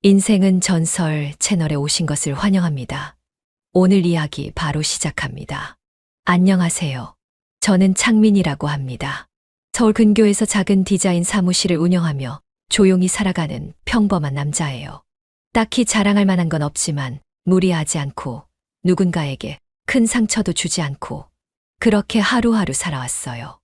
인생은 전설 채널에 오신 것을 환영합니다. 오늘 이야기 바로 시작합니다. 안녕하세요. 저는 창민이라고 합니다. 서울 근교에서 작은 디자인 사무실을 운영하며 조용히 살아가는 평범한 남자예요. 딱히 자랑할 만한 건 없지만 무리하지 않고 누군가에게 큰 상처도 주지 않고 그렇게 하루하루 살아왔어요.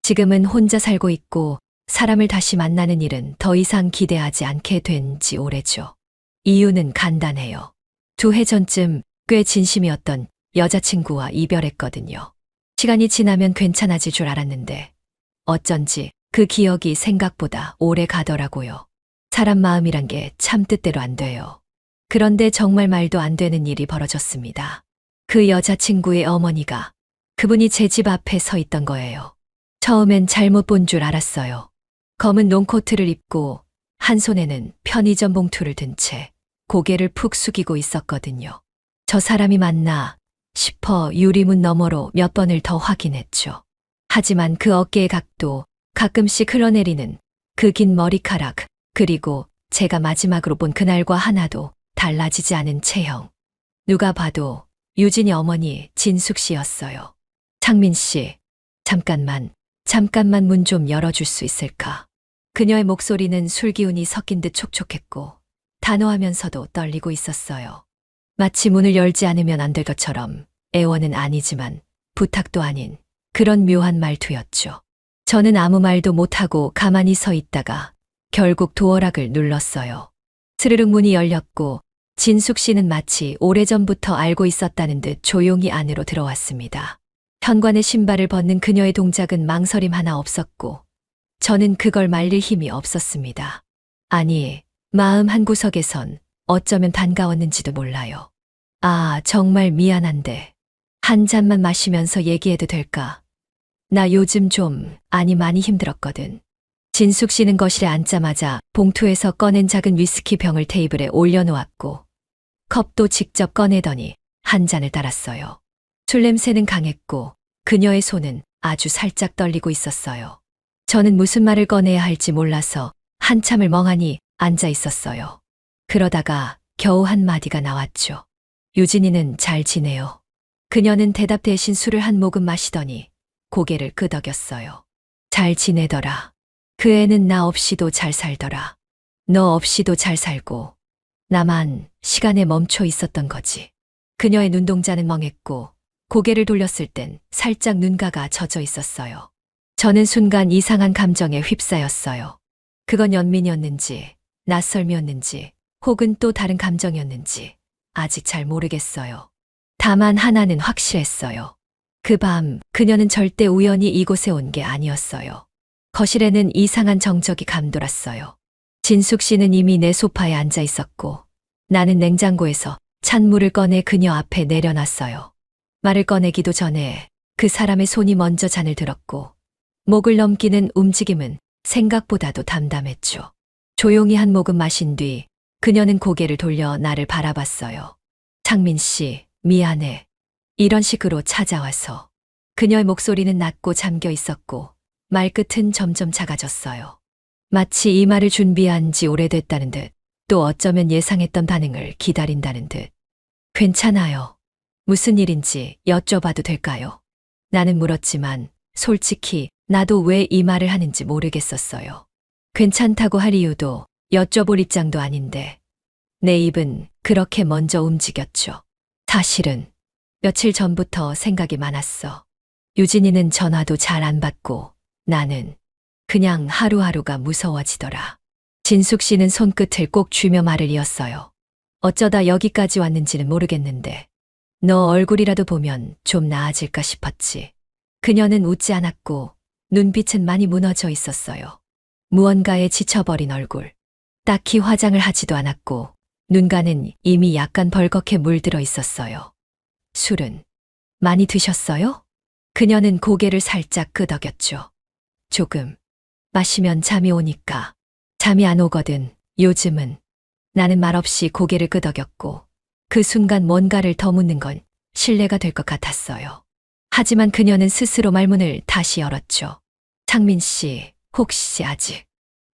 지금은 혼자 살고 있고 사람을 다시 만나는 일은 더 이상 기대하지 않게 된 지 오래죠. 이유는 간단해요. 2해 전쯤 꽤 진심이었던 여자친구와 이별했거든요. 시간이 지나면 괜찮아질 줄 알았는데 어쩐지 그 기억이 생각보다 오래 가더라고요. 사람 마음이란 게 참 뜻대로 안 돼요. 그런데 정말 말도 안 되는 일이 벌어졌습니다. 그 여자친구의 어머니가 그분이 제 집 앞에 서 있던 거예요. 처음엔 잘못 본 줄 알았어요. 검은 롱코트를 입고 한 손에는 편의점 봉투를 든 채 고개를 푹 숙이고 있었거든요. 저 사람이 맞나 싶어 유리문 너머로 몇 번을 더 확인했죠. 하지만 그 어깨의 각도, 가끔씩 흘러내리는 그 긴 머리카락, 그리고 제가 마지막으로 본 그날과 하나도 달라지지 않은 체형. 누가 봐도 유진이 어머니 진숙 씨였어요. 창민 씨, 잠깐만 문 좀 열어줄 수 있을까? 그녀의 목소리는 술기운이 섞인 듯 촉촉했고 단호하면서도 떨리고 있었어요. 마치 문을 열지 않으면 안 될 것처럼 애원은 아니지만 부탁도 아닌 그런 묘한 말투였죠. 저는 아무 말도 못하고 가만히 서 있다가 결국 도어락을 눌렀어요. 스르륵 문이 열렸고 진숙 씨는 마치 오래전부터 알고 있었다는 듯 조용히 안으로 들어왔습니다. 현관의 신발을 벗는 그녀의 동작은 망설임 하나 없었고 저는 그걸 말릴 힘이 없었습니다. 아니, 마음 한구석에선 어쩌면 반가웠는지도 몰라요. 아, 정말 미안한데 한 잔만 마시면서 얘기해도 될까? 나 요즘 많이 힘들었거든. 진숙 씨는 거실에 앉자마자 봉투에서 꺼낸 작은 위스키 병을 테이블에 올려놓았고 컵도 직접 꺼내더니 한 잔을 따랐어요. 술 냄새는 강했고 그녀의 손은 아주 살짝 떨리고 있었어요. 저는 무슨 말을 꺼내야 할지 몰라서 한참을 멍하니 앉아 있었어요. 그러다가 겨우 한마디가 나왔죠. 유진이는 잘 지내요. 그녀는 대답 대신 술을 한 모금 마시더니 고개를 끄덕였어요. 잘 지내더라. 그 애는 나 없이도 잘 살더라. 너 없이도 잘 살고 나만 시간에 멈춰 있었던 거지. 그녀의 눈동자는 멍했고 고개를 돌렸을 땐 살짝 눈가가 젖어 있었어요. 저는 순간 이상한 감정에 휩싸였어요. 그건 연민이었는지, 낯설미였는지, 혹은 또 다른 감정이었는지 아직 잘 모르겠어요. 다만 하나는 확실했어요. 그 밤 그녀는 절대 우연히 이곳에 온 게 아니었어요. 거실에는 이상한 정적이 감돌았어요. 진숙 씨는 이미 내 소파에 앉아 있었고 나는 냉장고에서 찬물을 꺼내 그녀 앞에 내려놨어요. 말을 꺼내기도 전에 그 사람의 손이 먼저 잔을 들었고 목을 넘기는 움직임은 생각보다도 담담했죠. 조용히 한 모금 마신 뒤 그녀는 고개를 돌려 나를 바라봤어요. 창민 씨, 미안해. 이런 식으로 찾아와서. 그녀의 목소리는 낮고 잠겨 있었고 말끝은 점점 작아졌어요. 마치 이 말을 준비한 지 오래됐다는 듯, 또 어쩌면 예상했던 반응을 기다린다는 듯. 괜찮아요. 무슨 일인지 여쭤봐도 될까요? 나는 물었지만 솔직히 나도 왜 이 말을 하는지 모르겠었어요. 괜찮다고 할 이유도 여쭤볼 입장도 아닌데 내 입은 그렇게 먼저 움직였죠. 사실은 며칠 전부터 생각이 많았어. 유진이는 전화도 잘 안 받고 나는 그냥 하루하루가 무서워지더라. 진숙 씨는 손끝을 꼭 쥐며 말을 이었어요. 어쩌다 여기까지 왔는지는 모르겠는데 너 얼굴이라도 보면 좀 나아질까 싶었지. 그녀는 웃지 않았고 눈빛은 많이 무너져 있었어요. 무언가에 지쳐버린 얼굴. 딱히 화장을 하지도 않았고 눈가는 이미 약간 벌겋게 물들어 있었어요. 술은 많이 드셨어요? 그녀는 고개를 살짝 끄덕였죠. 조금. 마시면 잠이 오니까. 잠이 안 오거든, 요즘은. 나는 말없이 고개를 끄덕였고 그 순간 뭔가를 더 묻는 건 실례가 될 것 같았어요. 하지만 그녀는 스스로 말문을 다시 열었죠. 창민 씨, 혹시 아직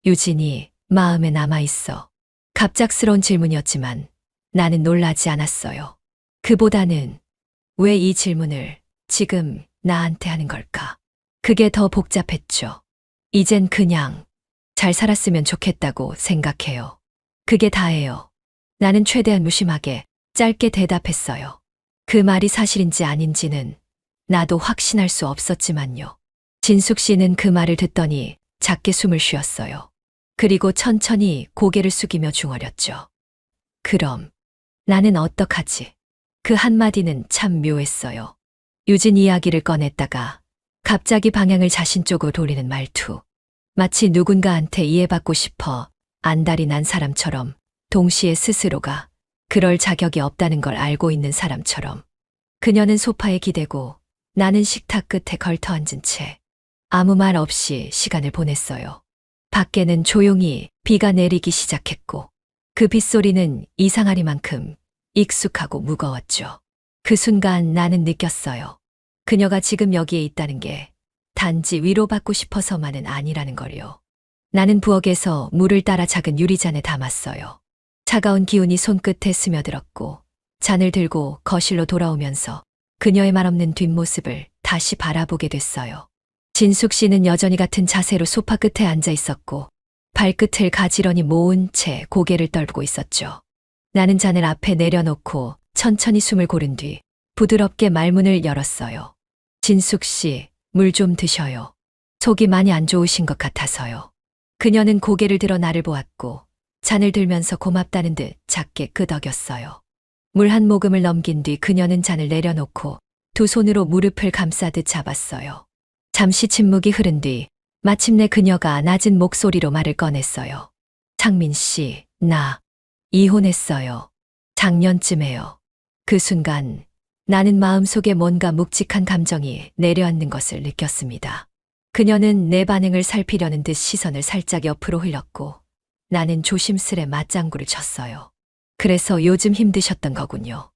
유진이 마음에 남아있어? 갑작스러운 질문이었지만 나는 놀라지 않았어요. 그보다는 왜 이 질문을 지금 나한테 하는 걸까? 그게 더 복잡했죠. 이젠 그냥 잘 살았으면 좋겠다고 생각해요. 그게 다예요. 나는 최대한 무심하게 짧게 대답했어요. 그 말이 사실인지 아닌지는 나도 확신할 수 없었지만요. 진숙 씨는 그 말을 듣더니 작게 숨을 쉬었어요. 그리고 천천히 고개를 숙이며 중얼였죠. 그럼 나는 어떡하지? 그 한마디는 참 묘했어요. 유진 이야기를 꺼냈다가 갑자기 방향을 자신 쪽으로 돌리는 말투. 마치 누군가한테 이해받고 싶어 안달이 난 사람처럼, 동시에 스스로가 그럴 자격이 없다는 걸 알고 있는 사람처럼. 그녀는 소파에 기대고 나는 식탁 끝에 걸터 앉은 채 아무 말 없이 시간을 보냈어요. 밖에는 조용히 비가 내리기 시작했고 그 빗소리는 이상하리만큼 익숙하고 무거웠죠. 그 순간 나는 느꼈어요. 그녀가 지금 여기에 있다는 게 단지 위로받고 싶어서만은 아니라는 걸요. 나는 부엌에서 물을 따라 작은 유리잔에 담았어요. 차가운 기운이 손끝에 스며들었고 잔을 들고 거실로 돌아오면서 그녀의 말없는 뒷모습을 다시 바라보게 됐어요. 진숙 씨는 여전히 같은 자세로 소파 끝에 앉아 있었고 발끝을 가지런히 모은 채 고개를 떨고 있었죠. 나는 잔을 앞에 내려놓고 천천히 숨을 고른 뒤 부드럽게 말문을 열었어요. 진숙 씨, 물 좀 드셔요. 속이 많이 안 좋으신 것 같아서요. 그녀는 고개를 들어 나를 보았고 잔을 들면서 고맙다는 듯 작게 끄덕였어요. 물 한 모금을 넘긴 뒤 그녀는 잔을 내려놓고 두 손으로 무릎을 감싸듯 잡았어요. 잠시 침묵이 흐른 뒤 마침내 그녀가 낮은 목소리로 말을 꺼냈어요. 창민 씨, 나 이혼했어요. 작년쯤에요. 그 순간 나는 마음속에 뭔가 묵직한 감정이 내려앉는 것을 느꼈습니다. 그녀는 내 반응을 살피려는 듯 시선을 살짝 옆으로 흘렸고 나는 조심스레 맞장구를 쳤어요. 그래서 요즘 힘드셨던 거군요.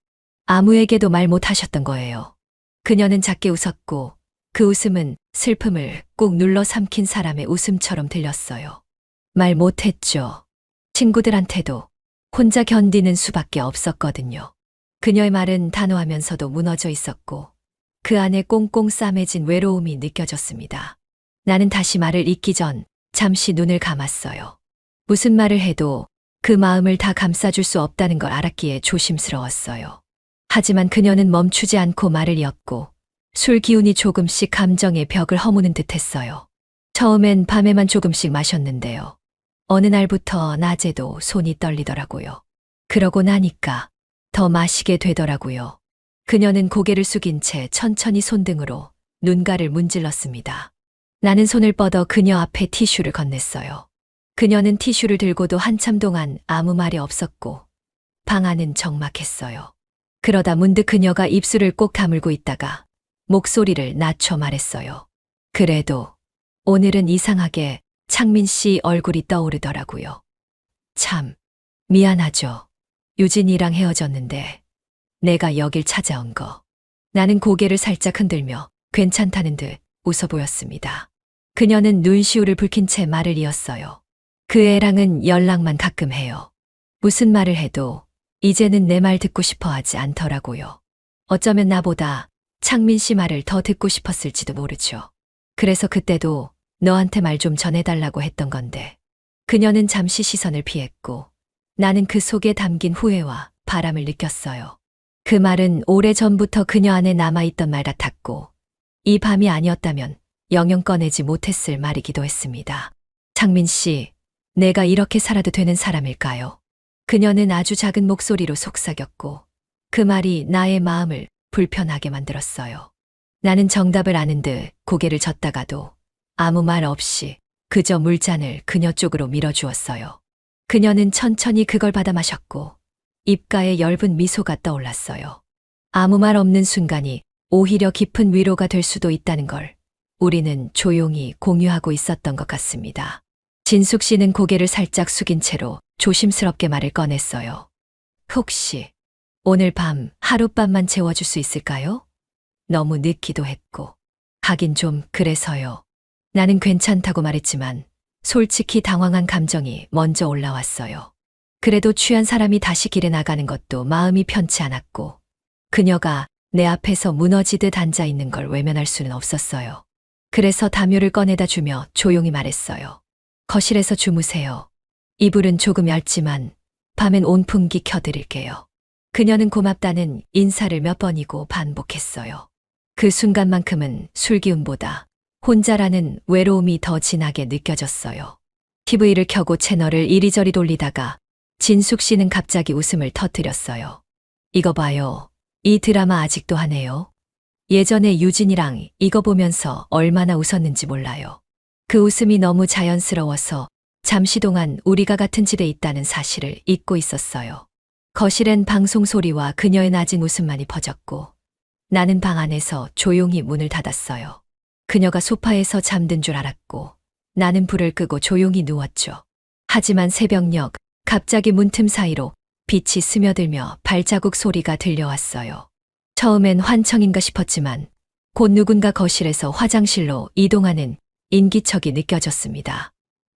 아무에게도 말 못하셨던 거예요. 그녀는 작게 웃었고 그 웃음은 슬픔을 꾹 눌러 삼킨 사람의 웃음처럼 들렸어요. 말 못했죠. 친구들한테도 혼자 견디는 수밖에 없었거든요. 그녀의 말은 단호하면서도 무너져 있었고 그 안에 꽁꽁 싸매진 외로움이 느껴졌습니다. 나는 다시 말을 잇기 전 잠시 눈을 감았어요. 무슨 말을 해도 그 마음을 다 감싸줄 수 없다는 걸 알았기에 조심스러웠어요. 하지만 그녀는 멈추지 않고 말을 이었고 술 기운이 조금씩 감정의 벽을 허무는 듯했어요. 처음엔 밤에만 조금씩 마셨는데요. 어느 날부터 낮에도 손이 떨리더라고요. 그러고 나니까 더 마시게 되더라고요. 그녀는 고개를 숙인 채 천천히 손등으로 눈가를 문질렀습니다. 나는 손을 뻗어 그녀 앞에 티슈를 건넸어요. 그녀는 티슈를 들고도 한참 동안 아무 말이 없었고 방 안은 적막했어요. 그러다 문득 그녀가 입술을 꼭 다물고 있다가 목소리를 낮춰 말했어요. 그래도 오늘은 이상하게 창민 씨 얼굴이 떠오르더라고요. 참 미안하죠. 유진이랑 헤어졌는데 내가 여길 찾아온 거. 나는 고개를 살짝 흔들며 괜찮다는 듯 웃어 보였습니다. 그녀는 눈시울을 붉힌 채 말을 이었어요. 그 애랑은 연락만 가끔 해요. 무슨 말을 해도 이제는 내 말 듣고 싶어 하지 않더라고요. 어쩌면 나보다 창민 씨 말을 더 듣고 싶었을지도 모르죠. 그래서 그때도 너한테 말 좀 전해달라고 했던 건데. 그녀는 잠시 시선을 피했고 나는 그 속에 담긴 후회와 바람을 느꼈어요. 그 말은 오래전부터 그녀 안에 남아있던 말 같았고 이 밤이 아니었다면 영영 꺼내지 못했을 말이기도 했습니다. 창민 씨, 내가 이렇게 살아도 되는 사람일까요? 그녀는 아주 작은 목소리로 속삭였고 그 말이 나의 마음을 불편하게 만들었어요. 나는 정답을 아는 듯 고개를 젓다가도 아무 말 없이 그저 물잔을 그녀 쪽으로 밀어주었어요. 그녀는 천천히 그걸 받아 마셨고 입가에 엷은 미소가 떠올랐어요. 아무 말 없는 순간이 오히려 깊은 위로가 될 수도 있다는 걸 우리는 조용히 공유하고 있었던 것 같습니다. 진숙 씨는 고개를 살짝 숙인 채로 조심스럽게 말을 꺼냈어요. 혹시 오늘 밤 하룻밤만 재워줄 수 있을까요? 너무 늦기도 했고. 하긴 좀 그래서요. 나는 괜찮다고 말했지만 솔직히 당황한 감정이 먼저 올라왔어요. 그래도 취한 사람이 다시 길에 나가는 것도 마음이 편치 않았고, 그녀가 내 앞에서 무너지듯 앉아 있는 걸 외면할 수는 없었어요. 그래서 담요를 꺼내다 주며 조용히 말했어요. 거실에서 주무세요. 이불은 조금 얇지만 밤엔 온풍기 켜드릴게요. 그녀는 고맙다는 인사를 몇 번이고 반복했어요. 그 순간만큼은 술기운보다 혼자라는 외로움이 더 진하게 느껴졌어요. TV를 켜고 채널을 이리저리 돌리다가 진숙 씨는 갑자기 웃음을 터뜨렸어요. 이거 봐요. 이 드라마 아직도 하네요. 예전에 유진이랑 이거 보면서 얼마나 웃었는지 몰라요. 그 웃음이 너무 자연스러워서 잠시 동안 우리가 같은 집에 있다는 사실을 잊고 있었어요. 거실엔 방송 소리와 그녀의 낮은 웃음만이 퍼졌고, 나는 방 안에서 조용히 문을 닫았어요. 그녀가 소파에서 잠든 줄 알았고, 나는 불을 끄고 조용히 누웠죠. 하지만 새벽녘 갑자기 문틈 사이로 빛이 스며들며 발자국 소리가 들려왔어요. 처음엔 환청인가 싶었지만 곧 누군가 거실에서 화장실로 이동하는 인기척이 느껴졌습니다.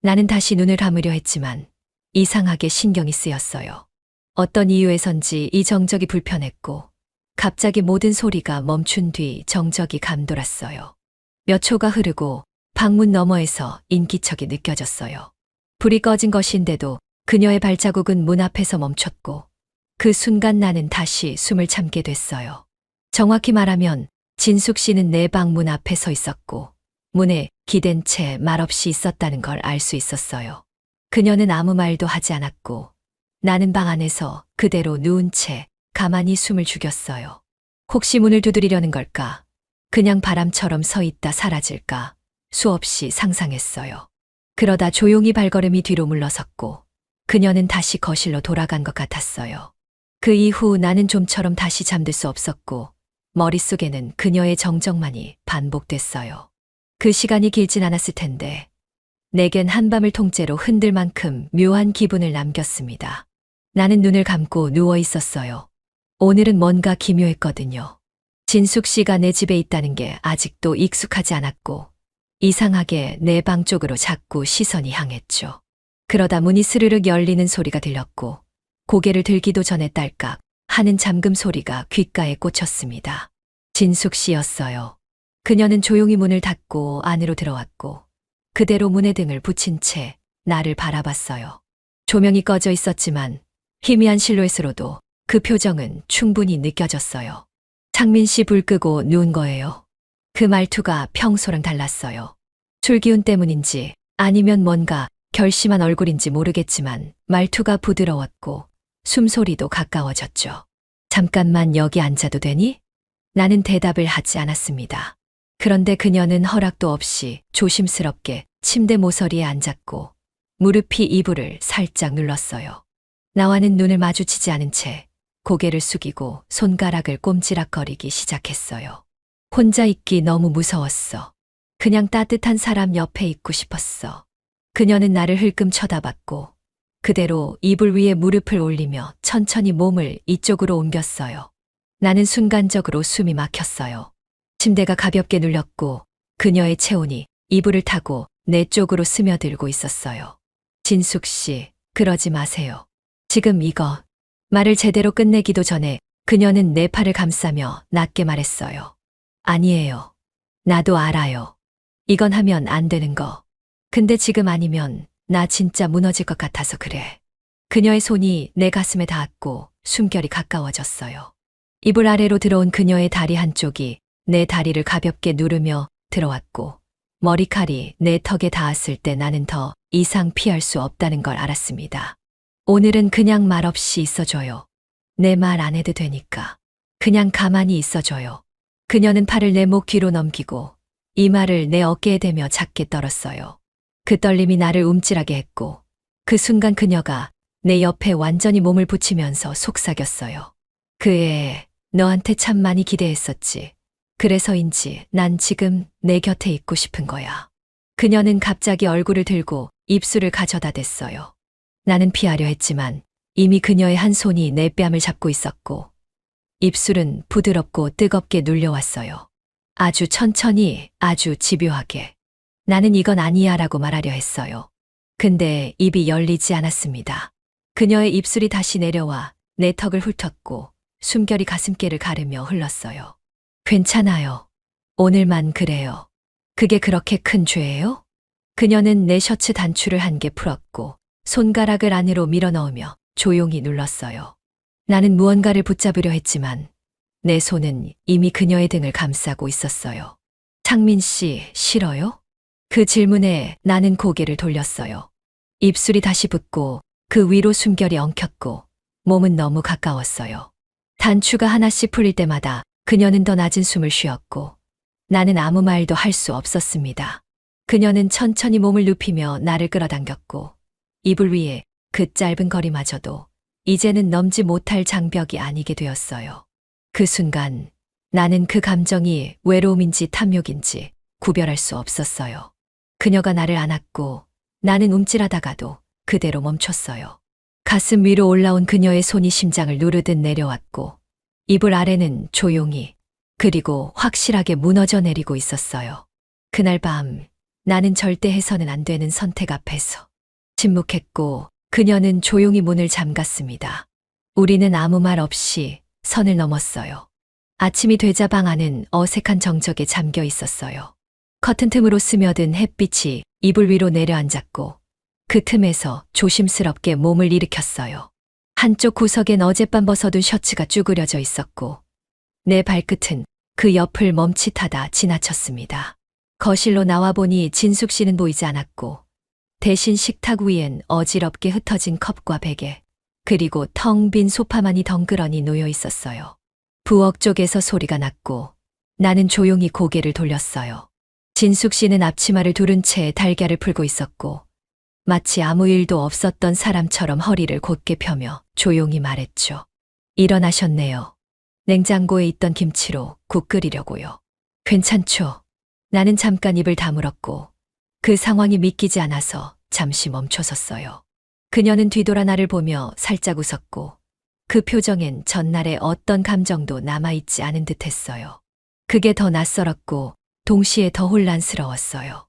나는 다시 눈을 감으려 했지만 이상하게 신경이 쓰였어요. 어떤 이유에선지 이 정적이 불편했고, 갑자기 모든 소리가 멈춘 뒤 정적이 감돌았어요. 몇 초가 흐르고 방문 너머에서 인기척이 느껴졌어요. 불이 꺼진 것인데도 그녀의 발자국은 문 앞에서 멈췄고, 그 순간 나는 다시 숨을 참게 됐어요. 정확히 말하면 진숙 씨는 내 방 문 앞에 서 있었고, 문에 기댄 채 말없이 있었다는 걸 알 수 있었어요. 그녀는 아무 말도 하지 않았고, 나는 방 안에서 그대로 누운 채 가만히 숨을 죽였어요. 혹시 문을 두드리려는 걸까? 그냥 바람처럼 서 있다 사라질까? 수없이 상상했어요. 그러다 조용히 발걸음이 뒤로 물러섰고, 그녀는 다시 거실로 돌아간 것 같았어요. 그 이후 나는 좀처럼 다시 잠들 수 없었고, 머릿속에는 그녀의 정적만이 반복됐어요. 그 시간이 길진 않았을 텐데, 내겐 한밤을 통째로 흔들 만큼 묘한 기분을 남겼습니다. 나는 눈을 감고 누워 있었어요. 오늘은 뭔가 기묘했거든요. 진숙 씨가 내 집에 있다는 게 아직도 익숙하지 않았고, 이상하게 내 방 쪽으로 자꾸 시선이 향했죠. 그러다 문이 스르륵 열리는 소리가 들렸고, 고개를 들기도 전에 딸깍 하는 잠금 소리가 귓가에 꽂혔습니다. 진숙 씨였어요. 그녀는 조용히 문을 닫고 안으로 들어왔고, 그대로 문에 등을 붙인 채 나를 바라봤어요. 조명이 꺼져 있었지만 희미한 실루엣으로도 그 표정은 충분히 느껴졌어요. 창민 씨 불 끄고 누운 거예요. 그 말투가 평소랑 달랐어요. 술기운 때문인지 아니면 뭔가 결심한 얼굴인지 모르겠지만 말투가 부드러웠고 숨소리도 가까워졌죠. 잠깐만 여기 앉아도 되니? 나는 대답을 하지 않았습니다. 그런데 그녀는 허락도 없이 조심스럽게 침대 모서리에 앉았고 무릎이 이불을 살짝 눌렀어요. 나와는 눈을 마주치지 않은 채 고개를 숙이고 손가락을 꼼지락거리기 시작했어요. 혼자 있기 너무 무서웠어. 그냥 따뜻한 사람 옆에 있고 싶었어. 그녀는 나를 흘끔 쳐다봤고 그대로 이불 위에 무릎을 올리며 천천히 몸을 이쪽으로 옮겼어요. 나는 순간적으로 숨이 막혔어요. 침대가 가볍게 눌렸고 그녀의 체온이 이불을 타고 내 쪽으로 스며들고 있었어요. 진숙 씨, 그러지 마세요. 지금 이거. 말을 제대로 끝내기도 전에 그녀는 내 팔을 감싸며 낮게 말했어요. 아니에요. 나도 알아요. 이건 하면 안 되는 거. 근데 지금 아니면 나 진짜 무너질 것 같아서 그래. 그녀의 손이 내 가슴에 닿았고 숨결이 가까워졌어요. 이불 아래로 들어온 그녀의 다리 한쪽이 내 다리를 가볍게 누르며 들어왔고 머리칼이 내 턱에 닿았을 때 나는 더 이상 피할 수 없다는 걸 알았습니다. 오늘은 그냥 말없이 있어줘요. 내 말 안 해도 되니까. 그냥 가만히 있어줘요. 그녀는 팔을 내 목 뒤로 넘기고 이마를 내 어깨에 대며 작게 떨었어요. 그 떨림이 나를 움찔하게 했고 그 순간 그녀가 내 옆에 완전히 몸을 붙이면서 속삭였어요. 그 애, 너한테 참 많이 기대했었지. 그래서인지 난 지금 내 곁에 있고 싶은 거야. 그녀는 갑자기 얼굴을 들고 입술을 가져다 댔어요. 나는 피하려 했지만 이미 그녀의 한 손이 내 뺨을 잡고 있었고 입술은 부드럽고 뜨겁게 눌려왔어요. 아주 천천히, 아주 집요하게. 나는 이건 아니야 라고 말하려 했어요. 근데 입이 열리지 않았습니다. 그녀의 입술이 다시 내려와 내 턱을 훑었고 숨결이 가슴께를 가르며 흘렀어요. 괜찮아요. 오늘만 그래요. 그게 그렇게 큰 죄예요? 그녀는 내 셔츠 단추를 한 개 풀었고 손가락을 안으로 밀어넣으며 조용히 눌렀어요. 나는 무언가를 붙잡으려 했지만 내 손은 이미 그녀의 등을 감싸고 있었어요. 창민 씨, 싫어요? 그 질문에 나는 고개를 돌렸어요. 입술이 다시 붓고 그 위로 숨결이 엉켰고 몸은 너무 가까웠어요. 단추가 하나씩 풀릴 때마다 그녀는 더 낮은 숨을 쉬었고 나는 아무 말도 할 수 없었습니다. 그녀는 천천히 몸을 눕히며 나를 끌어당겼고 이불 위에 그 짧은 거리마저도 이제는 넘지 못할 장벽이 아니게 되었어요. 그 순간 나는 그 감정이 외로움인지 탐욕인지 구별할 수 없었어요. 그녀가 나를 안았고 나는 움찔하다가도 그대로 멈췄어요. 가슴 위로 올라온 그녀의 손이 심장을 누르듯 내려왔고 이불 아래는 조용히 그리고 확실하게 무너져 내리고 있었어요. 그날 밤 나는 절대 해서는 안 되는 선택 앞에서 침묵했고 그녀는 조용히 문을 잠갔습니다. 우리는 아무 말 없이 선을 넘었어요. 아침이 되자 방 안은 어색한 정적에 잠겨 있었어요. 커튼 틈으로 스며든 햇빛이 이불 위로 내려앉았고 그 틈에서 조심스럽게 몸을 일으켰어요. 한쪽 구석엔 어젯밤 벗어둔 셔츠가 쭈그려져 있었고 내 발끝은 그 옆을 멈칫하다 지나쳤습니다. 거실로 나와보니 진숙 씨는 보이지 않았고 대신 식탁 위엔 어지럽게 흩어진 컵과 베개 그리고 텅 빈 소파만이 덩그러니 놓여 있었어요. 부엌 쪽에서 소리가 났고 나는 조용히 고개를 돌렸어요. 진숙 씨는 앞치마를 두른 채 달걀을 풀고 있었고 마치 아무 일도 없었던 사람처럼 허리를 곧게 펴며 조용히 말했죠. 일어나셨네요. 냉장고에 있던 김치로 국 끓이려고요. 괜찮죠? 나는 잠깐 입을 다물었고 그 상황이 믿기지 않아서 잠시 멈춰섰어요. 그녀는 뒤돌아 나를 보며 살짝 웃었고 그 표정엔 전날의 어떤 감정도 남아있지 않은 듯했어요. 그게 더 낯설었고 동시에 더 혼란스러웠어요.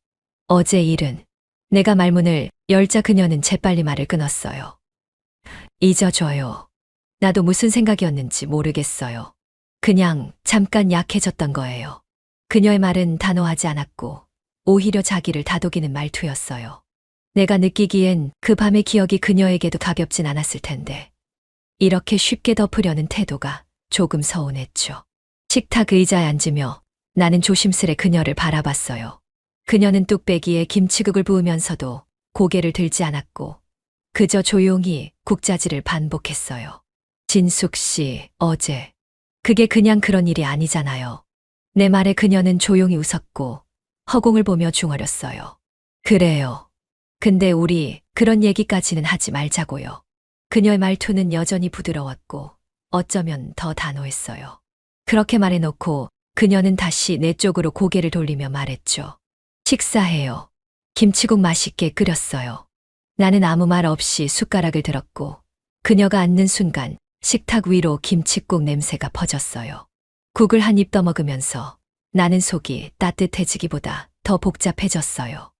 어제 일은 내가 말문을 열자 그녀는 재빨리 말을 끊었어요. 잊어줘요. 나도 무슨 생각이었는지 모르겠어요. 그냥 잠깐 약해졌던 거예요. 그녀의 말은 단호하지 않았고 오히려 자기를 다독이는 말투였어요. 내가 느끼기엔 그 밤의 기억이 그녀에게도 가볍진 않았을 텐데 이렇게 쉽게 덮으려는 태도가 조금 서운했죠. 식탁 의자에 앉으며 나는 조심스레 그녀를 바라봤어요. 그녀는 뚝배기에 김치국을 부으면서도 고개를 들지 않았고 그저 조용히 국자질을 반복했어요. 진숙 씨, 어제 그게 그냥 그런 일이 아니잖아요. 내 말에 그녀는 조용히 웃었고 허공을 보며 중얼였어요. 그래요. 근데 우리 그런 얘기까지는 하지 말자고요. 그녀의 말투는 여전히 부드러웠고 어쩌면 더 단호했어요. 그렇게 말해놓고 그녀는 다시 내 쪽으로 고개를 돌리며 말했죠. 식사해요. 김치국 맛있게 끓였어요. 나는 아무 말 없이 숟가락을 들었고 그녀가 앉는 순간 식탁 위로 김칫국 냄새가 퍼졌어요. 국을 한 입 떠먹으면서 나는 속이 따뜻해지기보다 더 복잡해졌어요.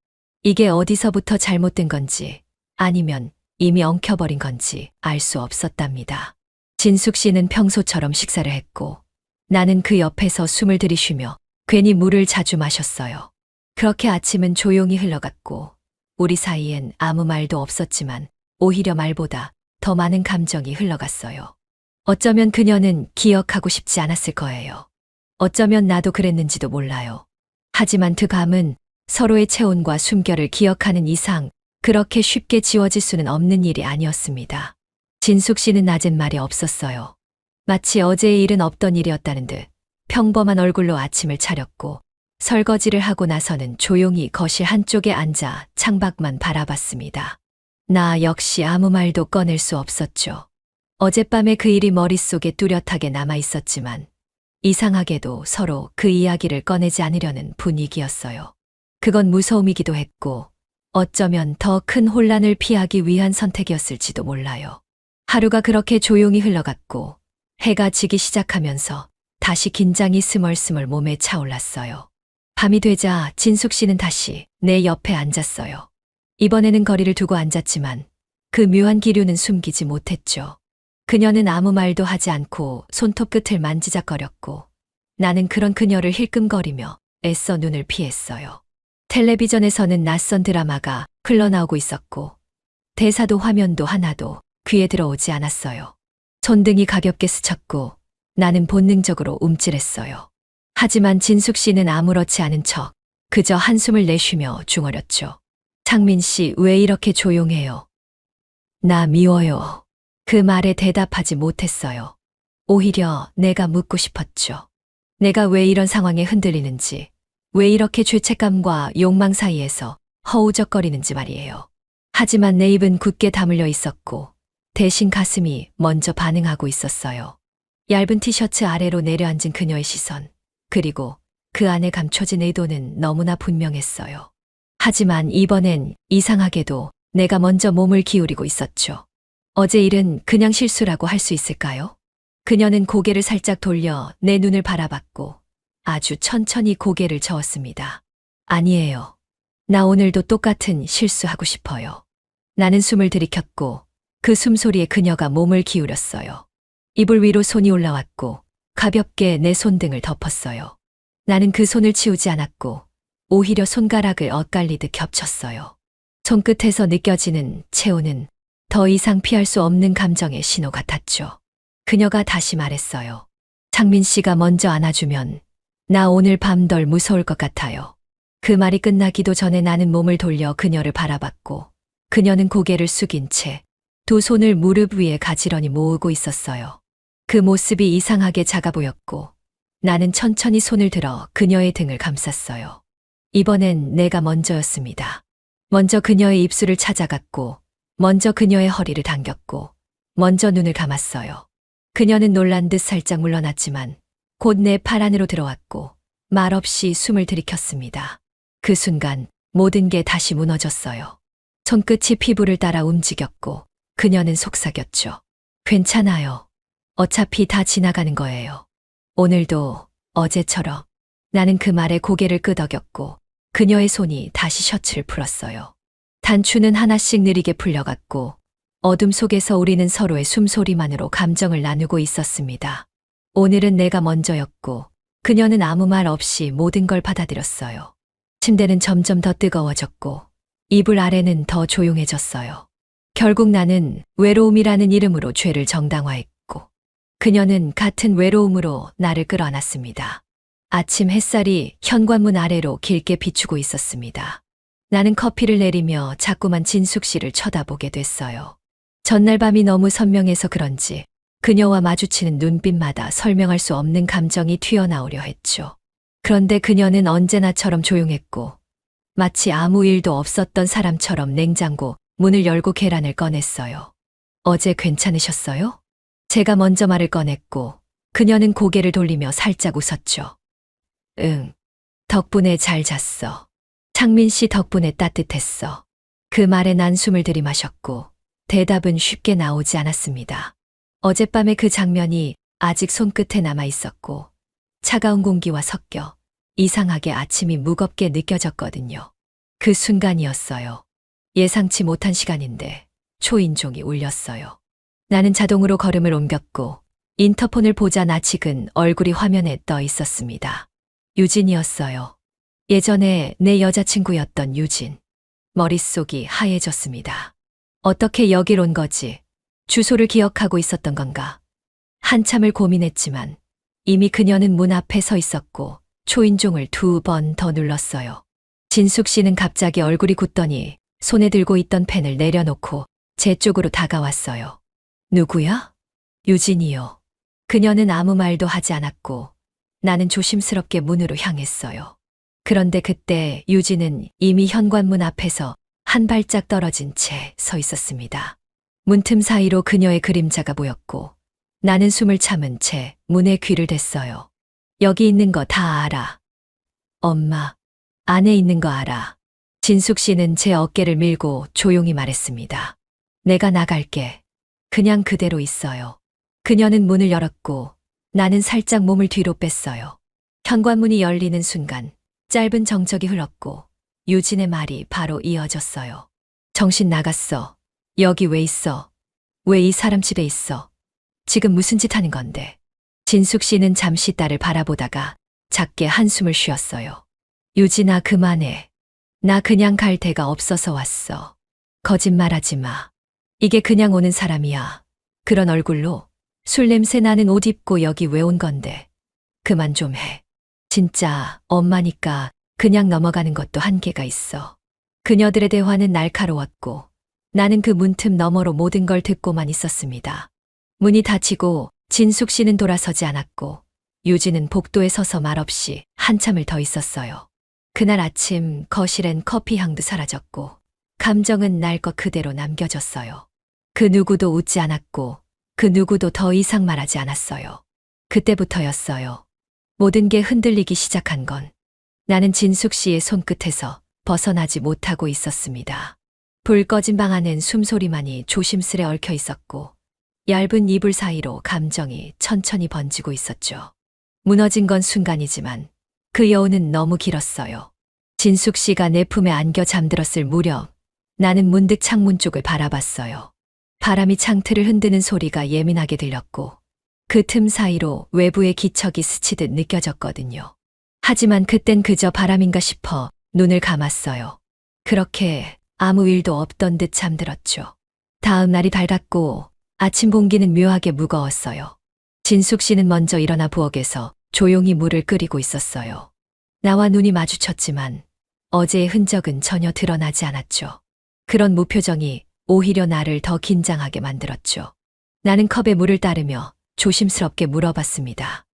이게 어디서부터 잘못된 건지 아니면 이미 엉켜버린 건지 알 수 없었답니다. 진숙 씨는 평소처럼 식사를 했고 나는 그 옆에서 숨을 들이쉬며 괜히 물을 자주 마셨어요. 그렇게 아침은 조용히 흘러갔고 우리 사이엔 아무 말도 없었지만 오히려 말보다 더 많은 감정이 흘러갔어요. 어쩌면 그녀는 기억하고 싶지 않았을 거예요. 어쩌면 나도 그랬는지도 몰라요. 하지만 그 감은 서로의 체온과 숨결을 기억하는 이상 그렇게 쉽게 지워질 수는 없는 일이 아니었습니다. 진숙 씨는 낮은 말이 없었어요. 마치 어제의 일은 없던 일이었다는 듯 평범한 얼굴로 아침을 차렸고 설거지를 하고 나서는 조용히 거실 한쪽에 앉아 창밖만 바라봤습니다. 나 역시 아무 말도 꺼낼 수 없었죠. 어젯밤에 그 일이 머릿속에 뚜렷하게 남아 있었지만 이상하게도 서로 그 이야기를 꺼내지 않으려는 분위기였어요. 그건 무서움이기도 했고 어쩌면 더 큰 혼란을 피하기 위한 선택이었을지도 몰라요. 하루가 그렇게 조용히 흘러갔고 해가 지기 시작하면서 다시 긴장이 스멀스멀 몸에 차올랐어요. 밤이 되자 진숙 씨는 다시 내 옆에 앉았어요. 이번에는 거리를 두고 앉았지만 그 묘한 기류는 숨기지 못했죠. 그녀는 아무 말도 하지 않고 손톱 끝을 만지작거렸고 나는 그런 그녀를 힐끔거리며 애써 눈을 피했어요. 텔레비전에서는 낯선 드라마가 흘러나오고 있었고 대사도 화면도 하나도 귀에 들어오지 않았어요. 손등이 가볍게 스쳤고 나는 본능적으로 움찔했어요. 하지만 진숙 씨는 아무렇지 않은 척 그저 한숨을 내쉬며 중얼였죠. 창민 씨, 왜 이렇게 조용해요? 나 미워요. 그 말에 대답하지 못했어요. 오히려 내가 묻고 싶었죠. 내가 왜 이런 상황에 흔들리는지, 왜 이렇게 죄책감과 욕망 사이에서 허우적거리는지 말이에요. 하지만 내 입은 굳게 다물려 있었고 대신 가슴이 먼저 반응하고 있었어요. 얇은 티셔츠 아래로 내려앉은 그녀의 시선, 그리고 그 안에 감춰진 의도는 너무나 분명했어요. 하지만 이번엔 이상하게도 내가 먼저 몸을 기울이고 있었죠. 어제 일은 그냥 실수라고 할 수 있을까요? 그녀는 고개를 살짝 돌려 내 눈을 바라봤고 아주 천천히 고개를 저었습니다. 아니에요. 나 오늘도 똑같은 실수하고 싶어요. 나는 숨을 들이켰고 그 숨소리에 그녀가 몸을 기울였어요. 이불 위로 손이 올라왔고 가볍게 내 손등을 덮었어요. 나는 그 손을 치우지 않았고 오히려 손가락을 엇갈리듯 겹쳤어요. 손끝에서 느껴지는 체온은 더 이상 피할 수 없는 감정의 신호 같았죠. 그녀가 다시 말했어요. 창민 씨가 먼저 안아주면 나 오늘 밤 덜 무서울 것 같아요. 그 말이 끝나기도 전에 나는 몸을 돌려 그녀를 바라봤고 그녀는 고개를 숙인 채 두 손을 무릎 위에 가지런히 모으고 있었어요. 그 모습이 이상하게 작아 보였고 나는 천천히 손을 들어 그녀의 등을 감쌌어요. 이번엔 내가 먼저였습니다. 먼저 그녀의 입술을 찾아갔고 먼저 그녀의 허리를 당겼고 먼저 눈을 감았어요. 그녀는 놀란 듯 살짝 물러났지만 곧 내 팔 안으로 들어왔고 말없이 숨을 들이켰습니다. 그 순간 모든 게 다시 무너졌어요. 손끝이 피부를 따라 움직였고 그녀는 속삭였죠. 괜찮아요. 어차피 다 지나가는 거예요. 오늘도 어제처럼. 나는 그 말에 고개를 끄덕였고 그녀의 손이 다시 셔츠를 풀었어요. 단추는 하나씩 느리게 풀려갔고 어둠 속에서 우리는 서로의 숨소리만으로 감정을 나누고 있었습니다. 오늘은 내가 먼저였고 그녀는 아무 말 없이 모든 걸 받아들였어요. 침대는 점점 더 뜨거워졌고 이불 아래는 더 조용해졌어요. 결국 나는 외로움이라는 이름으로 죄를 정당화했고 그녀는 같은 외로움으로 나를 끌어안았습니다. 아침 햇살이 현관문 아래로 길게 비추고 있었습니다. 나는 커피를 내리며 자꾸만 진숙 씨를 쳐다보게 됐어요. 전날 밤이 너무 선명해서 그런지 그녀와 마주치는 눈빛마다 설명할 수 없는 감정이 튀어나오려 했죠. 그런데 그녀는 언제나처럼 조용했고 마치 아무 일도 없었던 사람처럼 냉장고 문을 열고 계란을 꺼냈어요. 어제 괜찮으셨어요? 제가 먼저 말을 꺼냈고 그녀는 고개를 돌리며 살짝 웃었죠. 응. 덕분에 잘 잤어. 창민 씨 덕분에 따뜻했어. 그 말에 난 숨을 들이마셨고 대답은 쉽게 나오지 않았습니다. 어젯밤의 그 장면이 아직 손끝에 남아 있었고 차가운 공기와 섞여 이상하게 아침이 무겁게 느껴졌거든요. 그 순간이었어요. 예상치 못한 시간인데 초인종이 울렸어요. 나는 자동으로 걸음을 옮겼고 인터폰을 보자 낯익은 얼굴이 화면에 떠 있었습니다. 유진이었어요. 예전에 내 여자친구였던 유진. 머릿속이 하얘졌습니다. 어떻게 여길 온 거지? 주소를 기억하고 있었던 건가? 한참을 고민했지만 이미 그녀는 문 앞에 서 있었고 초인종을 2번 더 눌렀어요. 진숙 씨는 갑자기 얼굴이 굳더니 손에 들고 있던 펜을 내려놓고 제 쪽으로 다가왔어요. 누구야? 유진이요. 그녀는 아무 말도 하지 않았고 나는 조심스럽게 문으로 향했어요. 그런데 그때 유진은 이미 현관문 앞에서 한 발짝 떨어진 채 서 있었습니다. 문틈 사이로 그녀의 그림자가 보였고 나는 숨을 참은 채 문에 귀를 댔어요. 여기 있는 거 다 알아. 엄마, 안에 있는 거 알아. 진숙 씨는 제 어깨를 밀고 조용히 말했습니다. 내가 나갈게. 그냥 그대로 있어요. 그녀는 문을 열었고 나는 살짝 몸을 뒤로 뺐어요. 현관문이 열리는 순간 짧은 정적이 흘렀고 유진의 말이 바로 이어졌어요. 정신 나갔어. 여기 왜 있어? 왜 이 사람 집에 있어? 지금 무슨 짓 하는 건데? 진숙 씨는 잠시 딸을 바라보다가 작게 한숨을 쉬었어요. 유진아, 그만해. 나 그냥 갈 데가 없어서 왔어. 거짓말하지 마. 이게 그냥 오는 사람이야. 그런 얼굴로 술 냄새 나는 옷 입고 여기 왜 온 건데. 그만 좀 해. 진짜 엄마니까 그냥 넘어가는 것도 한계가 있어. 그녀들의 대화는 날카로웠고 나는 그 문틈 너머로 모든 걸 듣고만 있었습니다. 문이 닫히고 진숙 씨는 돌아서지 않았고 유진은 복도에 서서 말없이 한참을 더 있었어요. 그날 아침 거실엔 커피 향도 사라졌고 감정은 날 것 그대로 남겨졌어요. 그 누구도 웃지 않았고 그 누구도 더 이상 말하지 않았어요. 그때부터였어요. 모든 게 흔들리기 시작한 건 나는 진숙 씨의 손끝에서 벗어나지 못하고 있었습니다. 불 꺼진 방 안엔 숨소리만이 조심스레 얽혀 있었고 얇은 이불 사이로 감정이 천천히 번지고 있었죠. 무너진 건 순간이지만 그 여운은 너무 길었어요. 진숙 씨가 내 품에 안겨 잠들었을 무렵 나는 문득 창문 쪽을 바라봤어요. 바람이 창틀을 흔드는 소리가 예민하게 들렸고 그 틈 사이로 외부의 기척이 스치듯 느껴졌거든요. 하지만 그땐 그저 바람인가 싶어 눈을 감았어요. 그렇게 아무 일도 없던 듯 잠들었죠. 다음 날이 밝았고 아침 공기는 묘하게 무거웠어요. 진숙 씨는 먼저 일어나 부엌에서 조용히 물을 끓이고 있었어요. 나와 눈이 마주쳤지만 어제의 흔적은 전혀 드러나지 않았죠. 그런 무표정이 오히려 나를 더 긴장하게 만들었죠. 나는 컵에 물을 따르며 조심스럽게 물어봤습니다.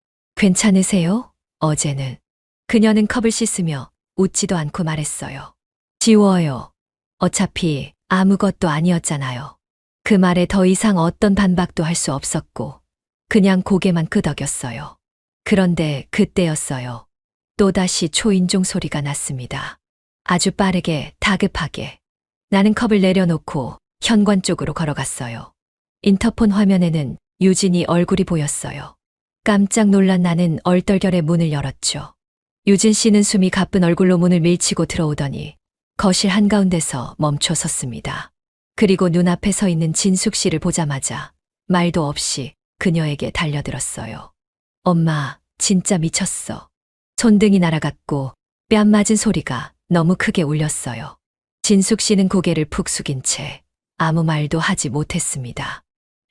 괜찮으세요? 어제는. 그녀는 컵을 씻으며 웃지도 않고 말했어요. 지워요. 어차피 아무것도 아니었잖아요. 그 말에 더 이상 어떤 반박도 할 수 없었고 그냥 고개만 끄덕였어요. 그런데 그때였어요. 또다시 초인종 소리가 났습니다. 아주 빠르게 다급하게. 나는 컵을 내려놓고 현관 쪽으로 걸어갔어요. 인터폰 화면에는 유진이 얼굴이 보였어요. 깜짝 놀란 나는 얼떨결에 문을 열었죠. 유진 씨는 숨이 가쁜 얼굴로 문을 밀치고 들어오더니 거실 한가운데서 멈춰 섰습니다. 그리고 눈앞에 서 있는 진숙 씨를 보자마자 말도 없이 그녀에게 달려들었어요. 엄마, 진짜 미쳤어. 손등이 날아갔고 뺨 맞은 소리가 너무 크게 울렸어요. 진숙 씨는 고개를 푹 숙인 채 아무 말도 하지 못했습니다.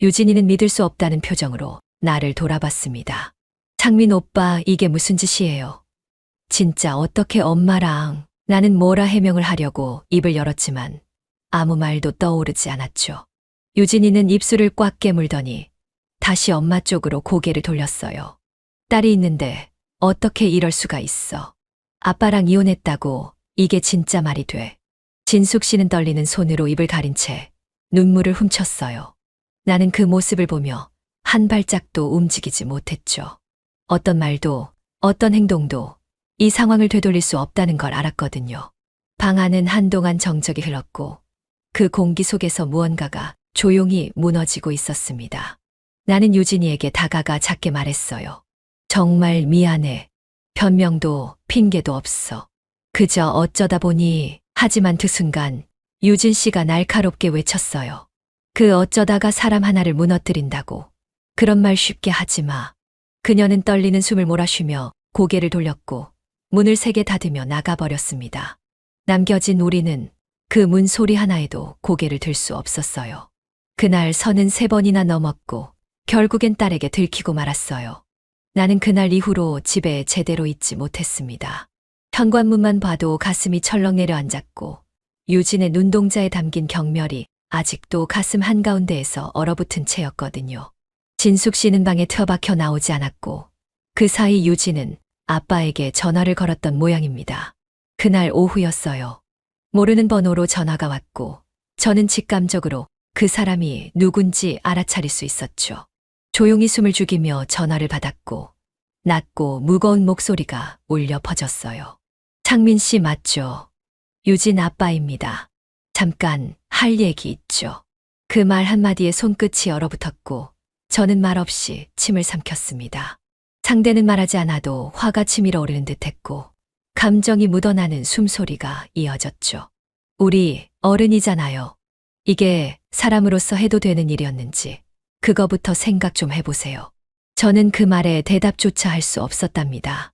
유진이는 믿을 수 없다는 표정으로 나를 돌아봤습니다. 창민 오빠, 이게 무슨 짓이에요? 진짜 어떻게 엄마랑. 나는 뭐라 해명을 하려고 입을 열었지만 아무 말도 떠오르지 않았죠. 유진이는 입술을 꽉 깨물더니 다시 엄마 쪽으로 고개를 돌렸어요. 딸이 있는데 어떻게 이럴 수가 있어. 아빠랑 이혼했다고 이게 진짜 말이 돼. 진숙 씨는 떨리는 손으로 입을 가린 채 눈물을 훔쳤어요. 나는 그 모습을 보며 한 발짝도 움직이지 못했죠. 어떤 말도 어떤 행동도 이 상황을 되돌릴 수 없다는 걸 알았거든요. 방 안은 한동안 정적이 흘렀고 그 공기 속에서 무언가가 조용히 무너지고 있었습니다. 나는 유진이에게 다가가 작게 말했어요. 정말 미안해. 변명도 핑계도 없어. 그저 어쩌다 보니. 하지만 그 순간 유진 씨가 날카롭게 외쳤어요. 그 어쩌다가 사람 하나를 무너뜨린다고. 그런 말 쉽게 하지 마. 그녀는 떨리는 숨을 몰아쉬며 고개를 돌렸고 문을 세게 닫으며 나가버렸습니다. 남겨진 우리는 그 문 소리 하나에도 고개를 들 수 없었어요. 그날 선은 3번이나 넘었고 결국엔 딸에게 들키고 말았어요. 나는 그날 이후로 집에 제대로 있지 못했습니다. 현관문만 봐도 가슴이 철렁 내려앉았고 유진의 눈동자에 담긴 경멸이 아직도 가슴 한가운데에서 얼어붙은 채였거든요. 진숙 씨는 방에 틀어박혀 나오지 않았고 그 사이 유진은 아빠에게 전화를 걸었던 모양입니다. 그날 오후였어요. 모르는 번호로 전화가 왔고 저는 직감적으로 그 사람이 누군지 알아차릴 수 있었죠. 조용히 숨을 죽이며 전화를 받았고 낮고 무거운 목소리가 울려 퍼졌어요. 창민 씨 맞죠? 유진 아빠입니다. 잠깐 할 얘기 있죠. 그 말 한마디에 손끝이 얼어붙었고 저는 말없이 침을 삼켰습니다. 상대는 말하지 않아도 화가 치밀어 오르는 듯했고 감정이 묻어나는 숨소리가 이어졌죠. 우리 어른이잖아요. 이게 사람으로서 해도 되는 일이었는지 그거부터 생각 좀 해보세요. 저는 그 말에 대답조차 할 수 없었답니다.